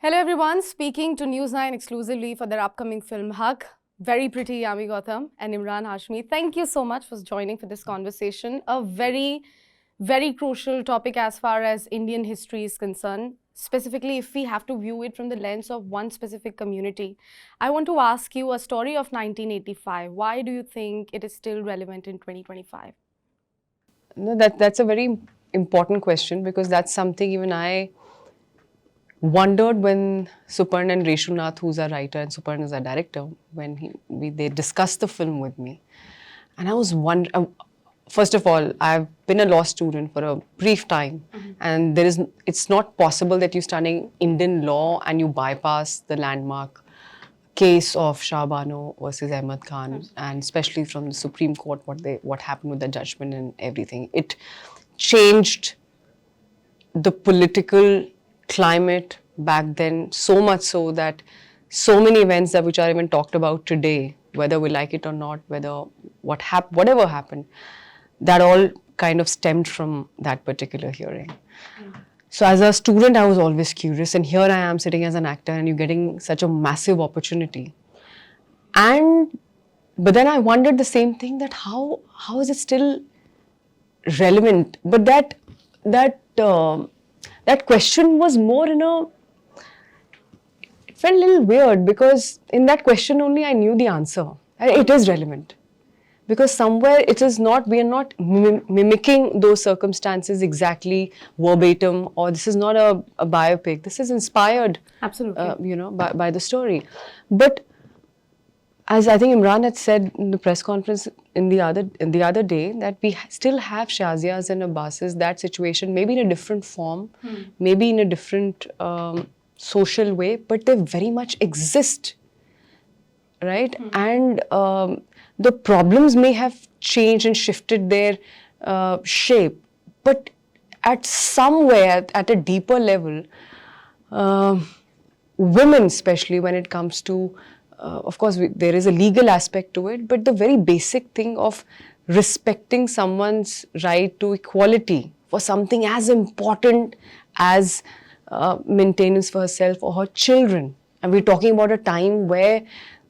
Hello everyone, speaking to News9 exclusively for their upcoming film Haq. Very pretty Yami Gautam and Emraan Hashmi. Thank you so much for joining for this conversation. A very crucial topic as far as Indian history is concerned. Specifically, if we have to view it from the lens of one specific community. I want to ask you a story of 1985. Why do you think it is still relevant in 2025? No, that's a very important question because that's something even I wondered when Suparn and Reshu Nath, who's our writer and Suparn is our director, when they discussed the film with me. And I was wondering, first of all, I've been a law student for a brief time, and it's not possible that you're studying Indian law and you bypass the landmark case of Shah Bano versus Ahmad Khan, and especially from the Supreme Court, what happened with the judgment and everything. It changed the political climate back then so much so that so many events which are even talked about today, whether we like it or not, whatever happened, that all kind of stemmed from that particular hearing. So as a student, I was always curious, and here I am sitting as an actor and you're getting such a massive opportunity. But then I wondered the same thing, that how is it still relevant? But that question was more it felt a little weird, because in that question only I knew the answer. It is relevant. Because somewhere it is not, we are not mimicking those circumstances exactly verbatim, or this is not a biopic. This is inspired, absolutely, by the story. But as I think Emraan had said in the press conference in the other day, that we still have Shazias and Abbases, that situation, maybe in a different form, maybe in a different social way, but they very much exist, right? And the problems may have changed and shifted their shape, but at somewhere, at a deeper level, women, especially when it comes to, of course, there is a legal aspect to it, but the very basic thing of respecting someone's right to equality for something as important as maintenance for herself or her children. And we're talking about a time where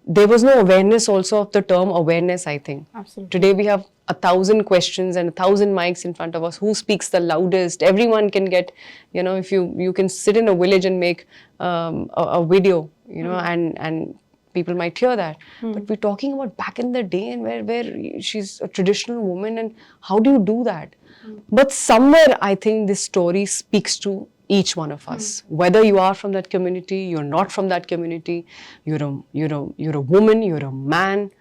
there was no awareness also of the term awareness, I think. Absolutely. Today we have 1,000 questions and 1,000 mics in front of us. Who speaks the loudest? Everyone can get, if you can sit in a village and make a video, and people might hear that. But we're talking about back in the day, and where she's a traditional woman, and how do you do that? But somewhere I think this story speaks to each one of us, whether you are from that community, you're not from that community, you're a woman, you're a man,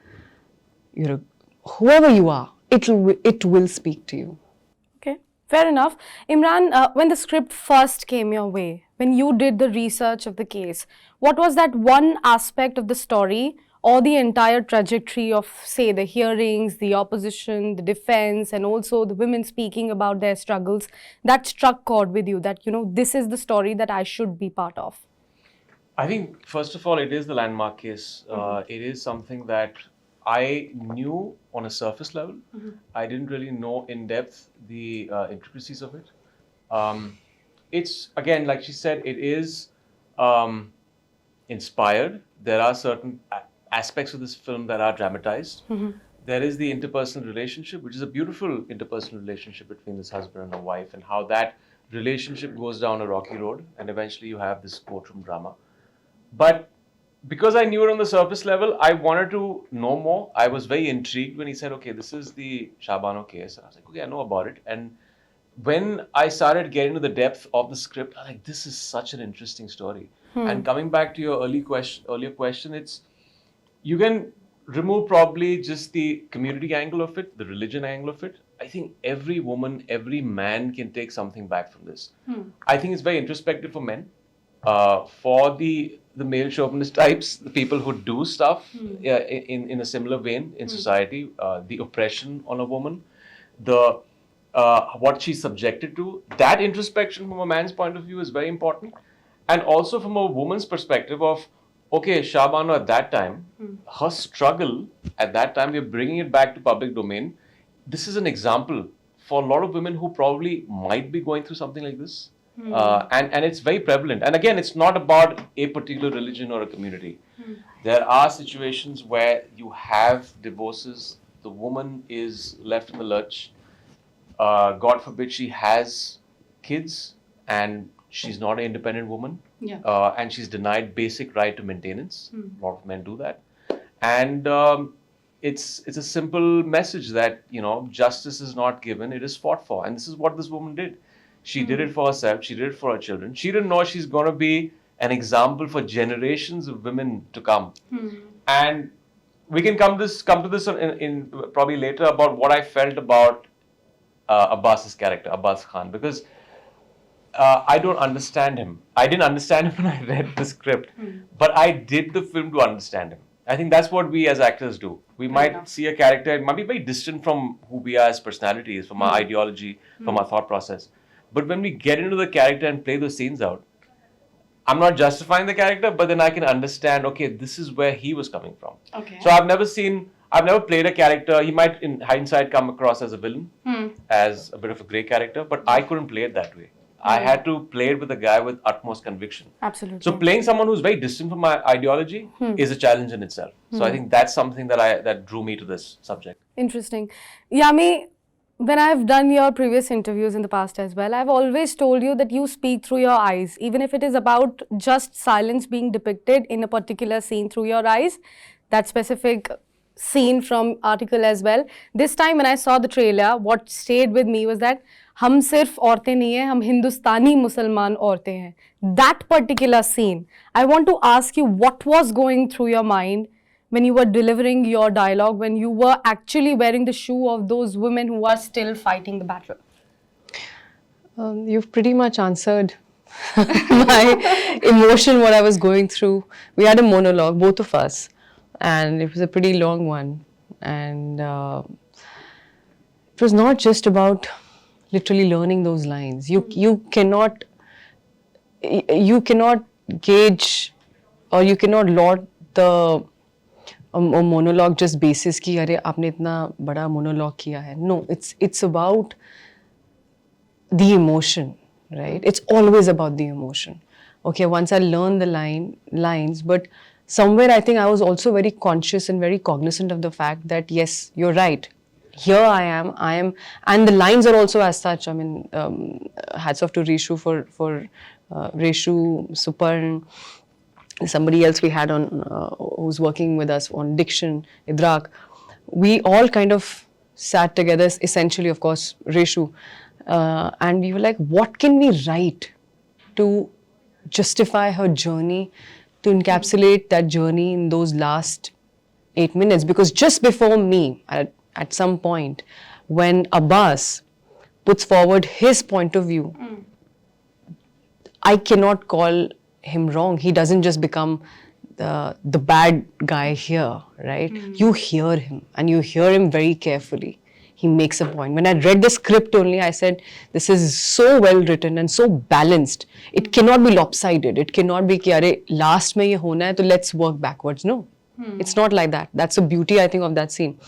whoever you are, it will speak to you. Okay, fair enough. Emraan, when the script first came your way, when you did the research of the case, what was that one aspect of the story or the entire trajectory of, say, the hearings, the opposition, the defense, and also the women speaking about their struggles that struck chord with you, that, this is the story that I should be part of? I think, first of all, it is the landmark case. It is something that I knew on a surface level. I didn't really know in depth the intricacies of it. It's, again, like she said, it is inspired. There are certain aspects of this film that are dramatized. There is the interpersonal relationship, which is a beautiful interpersonal relationship between this husband and her wife, and how that relationship goes down a rocky road, and eventually you have this courtroom drama. But because I knew it on the surface level, I wanted to know more. I was very intrigued when he said, okay, this is the Shah Bano case. And I was like, okay, I know about it. And when I started getting to the depth of the script, I was like, this is such an interesting story. And coming back to your earlier question, you can remove probably just the community angle of it, the religion angle of it. I think every woman, every man can take something back from this. I think it's very introspective for men. For the male chauvinist types, the people who do stuff in a similar vein in society, the oppression on a woman, what she's subjected to, that introspection from a man's point of view is very important. And also from a woman's perspective of, okay, Shah Bano at that time, her struggle at that time, we're bringing it back to public domain. This is an example for a lot of women who probably might be going through something like this. And it's very prevalent. And again, it's not about a particular religion or a community. There are situations where you have divorces, the woman is left in the lurch. God forbid she has kids and she's not an independent woman. Yeah. And she's denied basic right to maintenance. A lot of men do that. And it's a simple message that, justice is not given, it is fought for. And this is what this woman did. She did it for herself, she did it for her children. She didn't know she's going to be an example for generations of women to come. And we can come to this in probably later about what I felt about Abbas's character, Abbas Khan, because I don't understand him. I didn't understand him when I read the script, but I did the film to understand him. I think that's what we as actors do. We might see a character, it might be very distant from who we are as personalities, from our ideology, from our thought process. But when we get into the character and play those scenes out, I'm not justifying the character, but then I can understand, okay, this is where he was coming from. Okay. So I've never played a character. He might, in hindsight, come across as a villain, as a bit of a grey character, but I couldn't play it that way. I had to play it with a guy with utmost conviction. Absolutely. So playing someone who's very distant from my ideology is a challenge in itself. So I think that's something that drew me to this subject. Interesting. Yami, when I've done your previous interviews in the past as well, I've always told you that you speak through your eyes, even if it is about just silence being depicted in a particular scene through your eyes, that specific scene from article as well. This time when I saw the trailer, what stayed with me was that हम सिर्फ औरतें नहीं हैं, हम हिंदुस्तानी मुसलमान औरतें हैं. That particular scene, I want to ask you what was going through your mind when you were delivering your dialogue, when you were actually wearing the shoe of those women who are still fighting the battle? You've pretty much answered my emotion, what I was going through. We had a monologue, both of us, and it was a pretty long one. And it was not just about literally learning those lines. You cannot gauge or you cannot laud the monologue just basis ki अरे आपने इतना बड़ा monologue किया है. No, it's about the emotion, right? It's always about the emotion. Okay, once I learned the lines, but somewhere I think I was also very conscious and very cognizant of the fact that yes, you're right. Here I am, and the lines are also as such. I mean, hats off to Rishu for Reshu, Suparn, somebody else we had on who's working with us on diction, Idrak. We all kind of sat together, essentially, of course, Reshu, and we were like, what can we write to justify her journey, to encapsulate that journey in those last 8 minutes? Because just before me, at some point, when Abbas puts forward his point of view, I cannot call him wrong. He doesn't just become the bad guy here, right? You hear him, and you hear him very carefully. He makes a point. When I read the script only, I said, this is so well written and so balanced. It cannot be lopsided. It cannot be कि last में ये होना है, तो let's work backwards. No, it's not like that. That's the beauty, I think, of that scene.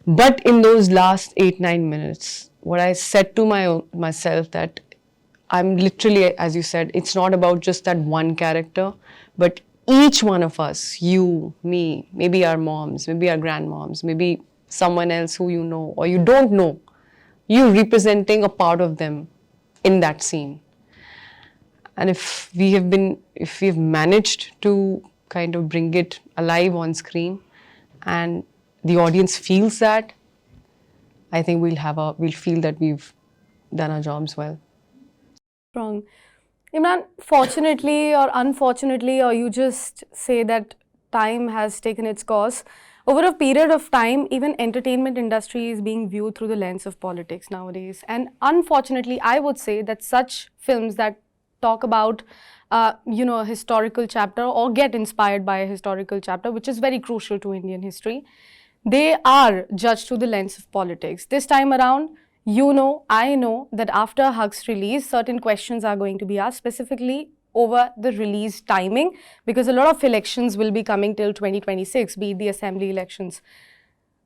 But in those last 8-9 minutes, what I said to myself that I'm literally, as you said, it's not about just that one character, but each one of us, you, me, maybe our moms, maybe our grandmoms, maybe someone else who you know or you don't know, you representing a part of them in that scene. And if we've managed to kind of bring it alive on screen and the audience feels that, I think we'll feel that we've done our jobs well. Strong. Imran, fortunately or unfortunately, or you just say that time has taken its course, over a period of time, even entertainment industry is being viewed through the lens of politics nowadays. And unfortunately, I would say that such films that talk about a historical chapter or get inspired by a historical chapter, which is very crucial to Indian history, they are judged through the lens of politics. This time around, I know that after Hug's release, certain questions are going to be asked specifically over the release timing, because a lot of elections will be coming till 2026, be it the assembly elections.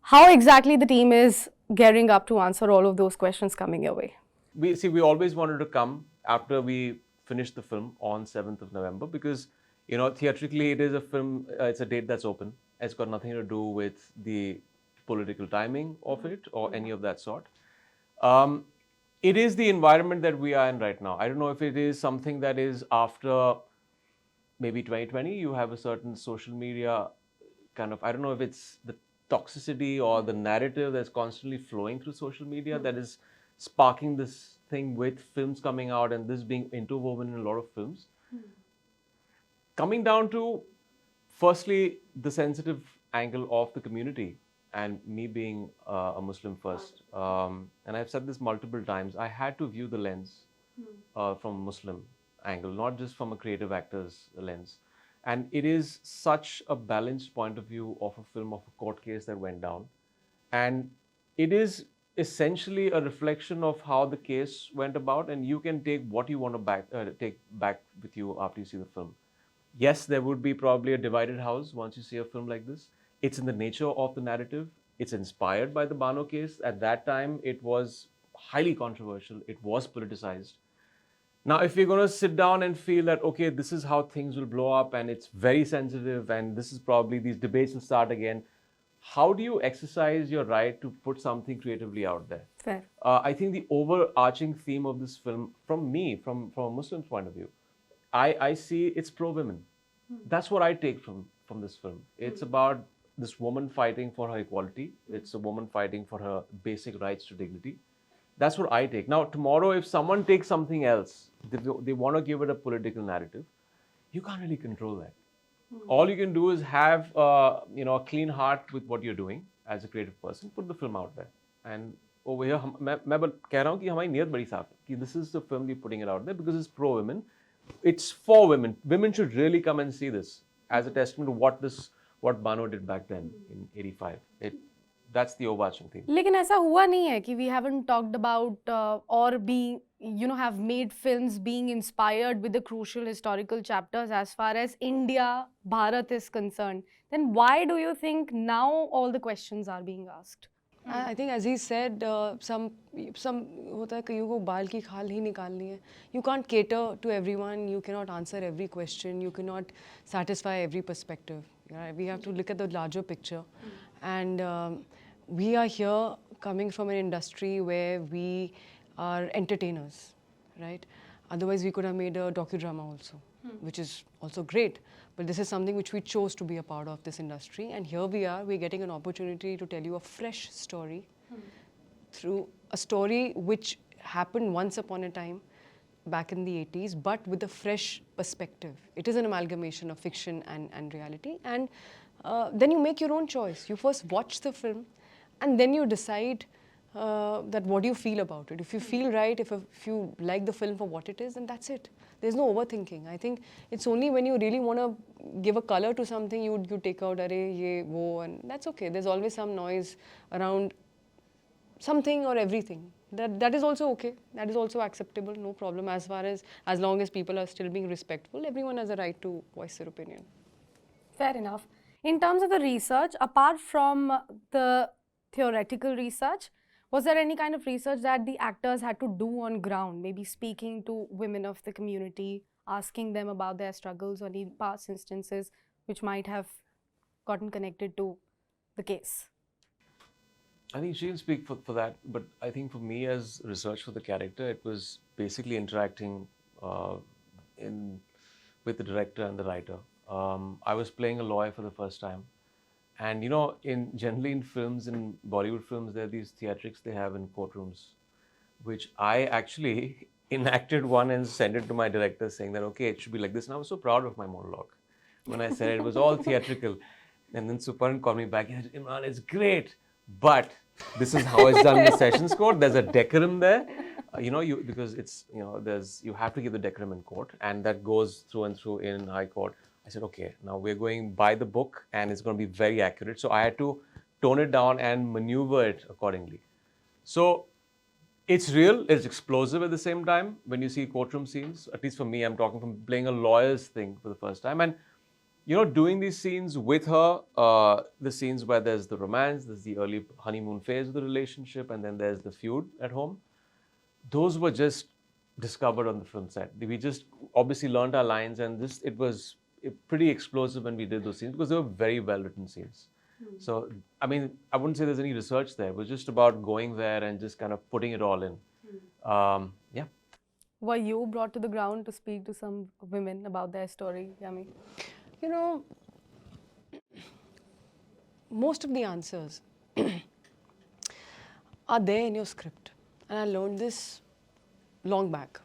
How exactly the team is gearing up to answer all of those questions coming your way? We always wanted to come after we finished the film on 7th of November, because theatrically it is a film, it's a date that's open. It's got nothing to do with the political timing of it or any of that sort. It is the environment that we are in right now. I don't know if it is something that is after maybe 2020, you have a certain social media kind of, I don't know if it's the toxicity or the narrative that's constantly flowing through social media that is sparking this thing with films coming out and this being interwoven in a lot of films. Coming down to, firstly, the sensitive angle of the community and me being a Muslim first. And I've said this multiple times, I had to view the lens from a Muslim angle, not just from a creative actor's lens. And it is such a balanced point of view of a film, of a court case that went down. And it is essentially a reflection of how the case went about, and you can take what you want to take back with you after you see the film. Yes, there would be probably a divided house once you see a film like this. It's in the nature of the narrative. It's inspired by the Bano case. At that time, it was highly controversial. It was politicized. Now, if you're going to sit down and feel that, okay, this is how things will blow up and it's very sensitive and this is probably, these debates will start again, how do you exercise your right to put something creatively out there? Fair. I think the overarching theme of this film, from me, from a Muslim's point of view, I see it's pro-women. That's what I take from this film. It's about this woman fighting for her equality. It's a woman fighting for her basic rights to dignity. That's what I take. Now, tomorrow, if someone takes something else, they want to give it a political narrative, you can't really control that. All you can do is have a clean heart with what you're doing as a creative person. Put the film out there. And over here, मैं कह रहा हूँ कि हमारी नियत बड़ी साफ है कि this is the film we're putting it out there because it's pro-women. It's for women. Women should really come and see this as a testament to what Bano did back then in '85. That's the overarching theme. लेकिन ऐसा हुआ नहीं है कि we haven't talked about or being, have made films being inspired with the crucial historical chapters as far as India, Bharat is concerned. Then why do you think now all the questions are being asked? I think, as he said, some होता है कईयों को बाल की खाल ही निकालनी है. You can't cater to everyone. You cannot answer every question. You cannot satisfy every perspective. Yeah, we have to look at the larger picture. And we are here coming from an industry where we are entertainers, right? Otherwise, we could have made a docudrama also, which is also great. But this is something which we chose to be a part of this industry. And here we are, we're getting an opportunity to tell you a fresh story through a story which happened once upon a time back in the 80s, but with a fresh perspective. It is an amalgamation of fiction and reality. And then you make your own choice. You first watch the film and then you decide that what do you feel about it. If you feel right, if you like the film for what it is, then that's it. There's no overthinking. I think it's only when you really want to give a color to something, you take out, "Arey, ye, wo," and that's okay. There's always some noise around something or everything. That is also okay. That is also acceptable. No problem. As long as people are still being respectful, everyone has a right to voice their opinion. Fair enough. In terms of the research, apart from the theoretical research, was there any kind of research that the actors had to do on ground, maybe speaking to women of the community, asking them about their struggles or any past instances which might have gotten connected to the case? I think she can speak for that, but I think for me as research for the character, it was basically interacting with the director and the writer. I was playing a lawyer for the first time. And generally in films, in Bollywood films, there are these theatrics they have in courtrooms, which I actually enacted one and sent it to my director saying that, okay, it should be like this. And I was so proud of my monologue. When I said it was all theatrical. And then Suparn called me back and said, "Imran, it's great, but this is how it's done in the Sessions Court. There's a decorum there. Because it's, you have to give the decorum in court, and that goes through and through in High Court." I said, okay, now we're going by the book and it's going to be very accurate. So I had to tone it down and maneuver it accordingly. So it's real, it's explosive at the same time when you see courtroom scenes. At least for me, I'm talking from playing a lawyer's thing for the first time. And, doing these scenes with her, the scenes where there's the romance, there's the early honeymoon phase of the relationship, and then there's the feud at home. Those were just discovered on the film set. We just obviously learned our lines, and it was pretty explosive when we did those scenes because they were very well written scenes. So, I mean, I wouldn't say there's any research there. It was just about going there and just kind of putting it all in. Yeah. Were you brought to the ground to speak to some women about their story, Yami? You know, most of the answers are there in your script. And I learned this long back.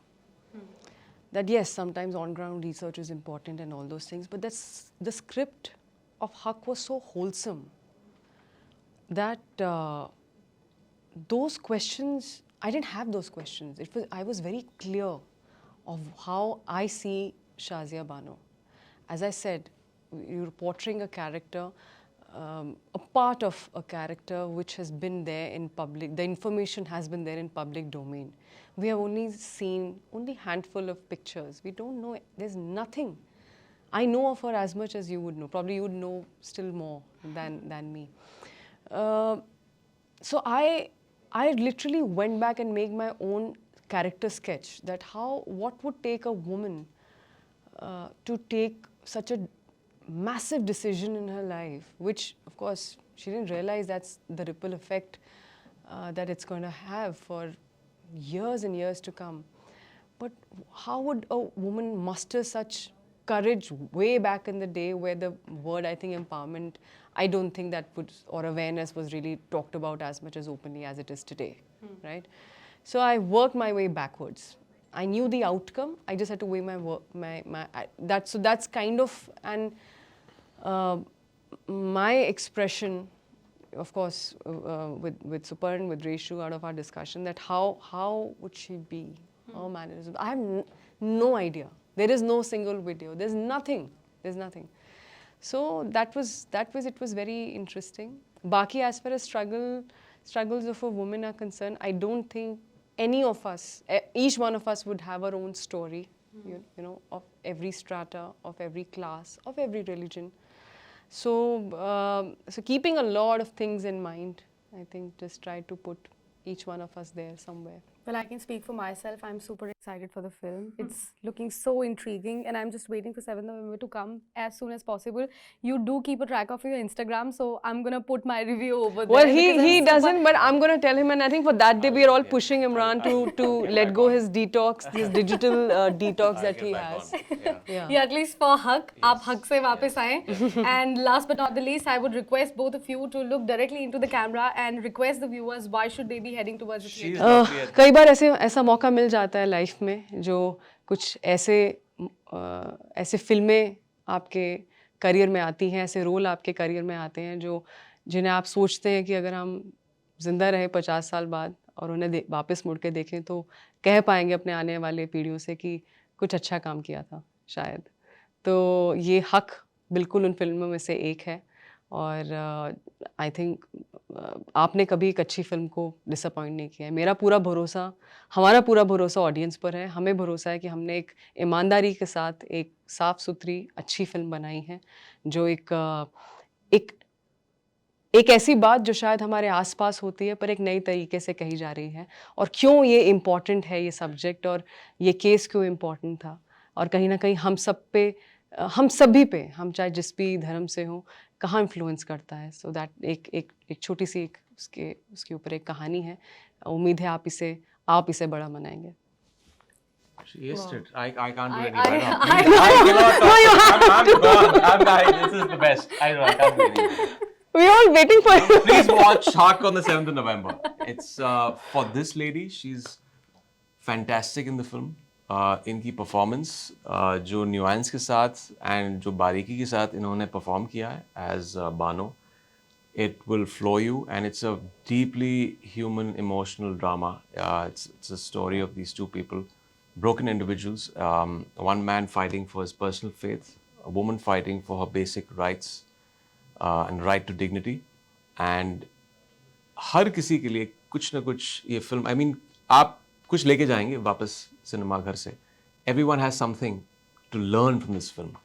That yes, sometimes on-ground research is important and all those things, but the script of Haq was so wholesome that those questions, I didn't have those questions. I was very clear of how I see Shazia Bano. As I said, you're portraying a character, a part of a character which has been there in public, the information has been there in public domain. We have only seen only handful of pictures. We don't know, there's nothing. I know of her as much as you would know. Probably you would know still more than me. So I literally went back and made my own character sketch that what would take a woman to take such a massive decision in her life, which of course she didn't realize that's the ripple effect that it's going to have for years and years to come. But how would a woman muster such courage way back in the day where the word, I think, empowerment, I don't think that or awareness was really talked about as much as openly as it is today, right? So I worked my way backwards. I knew the outcome. I just had to weigh my work, so that's kind of, and my expression, of course, with Suparn, with Reshu, out of our discussion, that how would she be, her mannerism. I have no idea. There is no single video. There's nothing. There's nothing. So it was very interesting. Baki, as far as struggles of a woman are concerned, I don't think any of us, each one of us would have our own story, you know, of every strata, of every class, of every religion. So, so keeping a lot of things in mind, I think just try to put each one of us there somewhere. Well, I can speak for myself. I'm super excited for the film. It's looking so intriguing, and I'm just waiting for 7th November to come as soon as possible. You do keep a track of your Instagram, so I'm going to put my review over there. Well, he doesn't, but I'm going to tell him, and I think for that day we are all pushing Imran to let go his detox, his digital detox that he has. Yeah, at least for Haq, aap Haq se wapas aaye. And last but not the least, I would request both of you to look directly into the camera and request the viewers why should they be heading towards the theatre. कई बार ऐसा मौका मिल जाता है life में जो कुछ ऐसे फिल्में आपके करियर में आती हैं, ऐसे रोल आपके करियर में आते हैं जिन्हें आप सोचते हैं कि अगर हम जिंदा रहे 50 साल बाद और उन्हें वापस मुड़ के देखें तो कह पाएंगे अपने आने वाले पीढ़ियों से कि कुछ अच्छा काम किया था शायद. तो ये हक बिल्कुल उन फिल्मों में से एक है और आई थिंक आपने कभी एक अच्छी फिल्म को डिसअपॉइंट नहीं किया है. मेरा पूरा भरोसा, हमारा पूरा भरोसा ऑडियंस पर है. हमें भरोसा है कि हमने एक ईमानदारी के साथ एक साफ़ सुथरी अच्छी फिल्म बनाई है जो एक ऐसी बात जो शायद हमारे आसपास होती है पर एक नई तरीके से कही जा रही है. और क्यों ये इम्पॉर्टेंट है ये सब्जेक्ट और ये केस क्यों इम्पॉर्टेंट था और कहीं ना कहीं हम सभी पे, हम चाहे जिस भी धर्म से हों, कहाँ इन्फ्लुएंस करता है. सो दैट एक छोटी सी उसके ऊपर एक कहानी है. उम्मीद है आप इसे बड़ा मनाएंगे. She aced it. I can't do any better. I'm gone. I'm dying. This is the best. I know. I can't do anything. We're all waiting for you. Please watch Haq on the 7th of November. It's for this lady. She's fantastic in the film. इनकी performance जो nuance के साथ and जो बारीकी के साथ इन्होंने perform किया है as Bano, it will floor you, and it's a deeply human emotional drama. It's a story of these two people, broken individuals, one man fighting for his personal faith, a woman fighting for her basic rights and right to dignity. And हर किसी के लिए कुछ ना कुछ ये film, I mean, आप कुछ लेके जाएंगे वापस सिनेमा घर से. Everyone has something to learn from this film.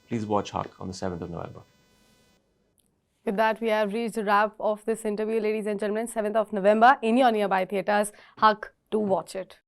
Please watch Haq on the 7th of November. With that, we have reached the wrap of this interview, ladies and gentlemen. 7th of November in your nearby theatres. Haq, do watch it.